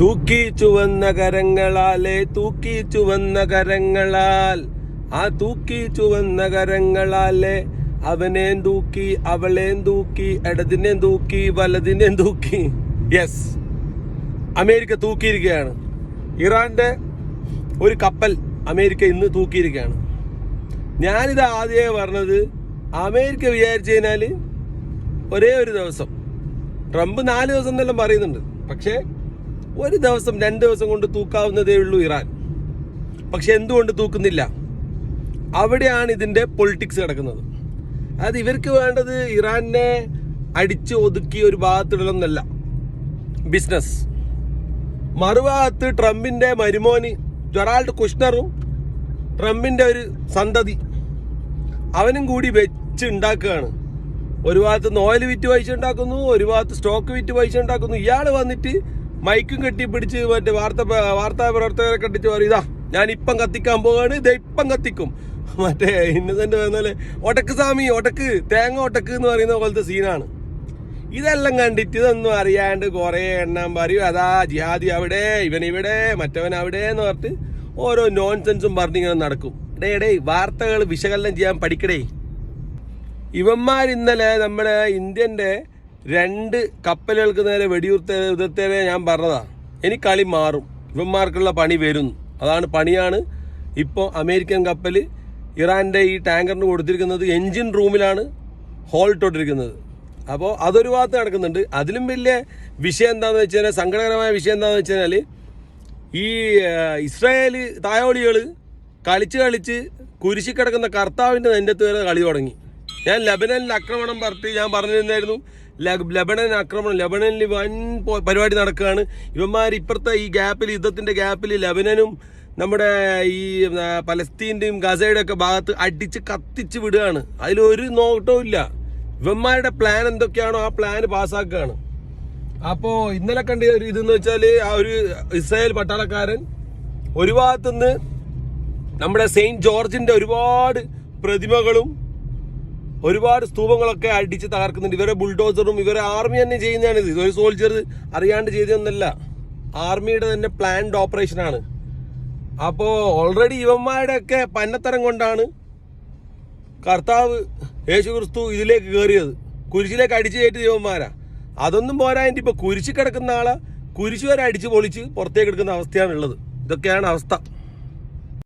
തൂക്കി ചുവന്ന കരങ്ങളാലെ തൂക്കി ചുവന്ന കരങ്ങളാൽ ആ തൂക്കി ചുവന്ന കരങ്ങളാലെ അവനെയും തൂക്കി അവളെയും തൂക്കി ഇടതിനെയും തൂക്കി വലതിനെയും തൂക്കി. യെസ്, അമേരിക്ക തൂക്കിയിരിക്കുകയാണ്. ഇറാന്റെ ഒരു കപ്പൽ അമേരിക്ക ഇന്ന് തൂക്കിയിരിക്കുകയാണ്. ഞാനിത് ആദ്യമേ പറഞ്ഞത്, അമേരിക്ക വിചാരിച്ചു കഴിഞ്ഞാൽ ഒരേ ഒരു ദിവസം, ട്രംപ് 4 ദിവസം എന്നെല്ലാം പറയുന്നുണ്ട്, പക്ഷേ ഒരു ദിവസം 2 ദിവസം കൊണ്ട് തൂക്കാവുന്നതേ ഉള്ളൂ ഇറാൻ. പക്ഷെ എന്തുകൊണ്ട് തൂക്കുന്നില്ല? അവിടെയാണ് ഇതിൻ്റെ പൊളിറ്റിക്സ് കിടക്കുന്നത്. അതായത് ഇവർക്ക് വേണ്ടത് ഇറാനെ അടിച്ച് ഒതുക്കി ഒരു ഭാഗത്തിടലൊന്നല്ല, ബിസിനസ്. മറുഭാഗത്ത് ട്രംപിൻ്റെ മരുമോന് ജൊറാൾഡ് കുഷ്ണറും ട്രംപിൻ്റെ ഒരു സന്തതി അവനും കൂടി വെച്ച് ഉണ്ടാക്കുകയാണ്. ഒരു ഭാഗത്ത് ഓയിൽ വിറ്റ് പൈസ ഉണ്ടാക്കുന്നു, ഒരു ഭാഗത്ത് സ്റ്റോക്ക് വിറ്റ് പൈസ ഉണ്ടാക്കുന്നു. ഇയാൾ വന്നിട്ട് മൈക്കും കെട്ടിപ്പിടിച്ച് മറ്റേ വാർത്താ പ്രവർത്തകരെ കെട്ടിച്ച് പറയും, ഇതാ ഞാൻ ഇപ്പം കത്തിക്കാൻ പോവാണ്, ഇത് ഇപ്പം കത്തിക്കും. മറ്റേ ഇന്നസെന്റ് പറഞ്ഞാല് ഒടക്ക് സ്വാമി ഒടക്ക് തേങ്ങ ഒടക്ക് എന്ന് പറയുന്ന പോലത്തെ സീനാണ്. ഇതെല്ലാം കണ്ടിട്ട് ഇതൊന്നും അറിയാണ്ട് കുറെ എണ്ണം പറയും, അതാ ജിഹാദി അവിടെ, ഇവൻ ഇവിടെ, മറ്റവൻ അവിടെ എന്ന് പറഞ്ഞിട്ട് ഓരോ നോൺസെൻസും പറഞ്ഞിങ്ങനെ നടക്കും. ഇടേ വാർത്തകൾ വിശകലനം ചെയ്യാൻ പഠിക്കടേ. ഇവന്മാർ ഇന്നലെ നമ്മുടെ ഇന്ത്യൻ്റെ 2 കപ്പലുകൾക്ക് നേരെ വെടിയുർത്തേ ഞാൻ പറഞ്ഞതാ. ഇനി കളി മാറും, ഇവന്മാർക്കുള്ള പണി വരും. പണിയാണ് ഇപ്പോൾ അമേരിക്കൻ കപ്പൽ ഇറാൻ്റെ ഈ ടാങ്കറിന് കൊടുത്തിരിക്കുന്നത്. എൻജിൻ റൂമിലാണ് ഹോൾട്ടോട്ടിരിക്കുന്നത്. അപ്പോൾ അതൊരു ഭാഗത്ത് നടക്കുന്നുണ്ട്. അതിലും വലിയ വിഷയം എന്താണെന്ന് വെച്ച് കഴിഞ്ഞാൽ, സങ്കടകരമായ വിഷയം എന്താണെന്ന് വെച്ച് കഴിഞ്ഞാൽ, ഈ ഇസ്രായേൽ തായോളികൾ കളിച്ച് കുരിശിക്കിടക്കുന്ന കർത്താവിൻ്റെ നെഞ്ചത്ത് വരെ കളി തുടങ്ങി. ഞാൻ ലബനനിൽ ആക്രമണം ഞാൻ പറഞ്ഞിരുന്നായിരുന്നു. ലബനനിൽ വൻ പരിപാടി നടക്കുകയാണ്. ഇവന്മാർ ഇപ്പുറത്തെ ഈ ഗ്യാപ്പിൽ, യുദ്ധത്തിൻ്റെ ഗ്യാപ്പിൽ ലബനനും നമ്മുടെ ഈ പലസ്തീൻ്റെയും ഗസയുടെ ഒക്കെ ഭാഗത്ത് അടിച്ച് കത്തിച്ച് വിടുകയാണ്. അതിലൊരു നോട്ടവും ഇല്ല. ഇവന്മാരുടെ പ്ലാൻ എന്തൊക്കെയാണോ ആ പ്ലാൻ പാസ്സാക്കുകയാണ്. അപ്പോൾ ഇന്നലെ കണ്ട ഒരു ഇതെന്ന് വെച്ചാൽ, ആ ഒരു ഇസ്രായേൽ പട്ടാളക്കാരൻ ഒരു ഭാഗത്തുനിന്ന് നമ്മുടെ സെയിൻറ്റ് ജോർജിൻ്റെ ഒരുപാട് പ്രതിമകളും ഒരുപാട് സ്തൂപങ്ങളൊക്കെ അടിച്ച് തകർക്കുന്നുണ്ട്. ഇവരെ ബുൾഡോസറും ഇവരെ ആർമി തന്നെ ചെയ്യുന്നതാണിത്. ഇതൊരു സോൾജർ അറിയാണ്ട് ചെയ്തതൊന്നല്ല, ആർമിയുടെ തന്നെ പ്ലാൻഡ് ഓപ്പറേഷനാണ്. അപ്പോൾ ഓൾറെഡി ഇവന്മാരുടെ ഒക്കെ പന്നത്തരം കൊണ്ടാണ് കർത്താവ് യേശു ക്രിസ്തു ഇതിലേക്ക് കയറിയത്. കുരിശിലേക്ക് അടിച്ചു കയറ്റി ഇവന്മാരാ. അതൊന്നും പോരായിട്ട് ഇപ്പോൾ കുരിശ് കിടക്കുന്ന ആളെ കുരിശ് വരെ അടിച്ച് പൊളിച്ച് പുറത്തേക്ക് എടുക്കുന്ന അവസ്ഥയാണുള്ളത്. ഇതൊക്കെയാണ് അവസ്ഥ.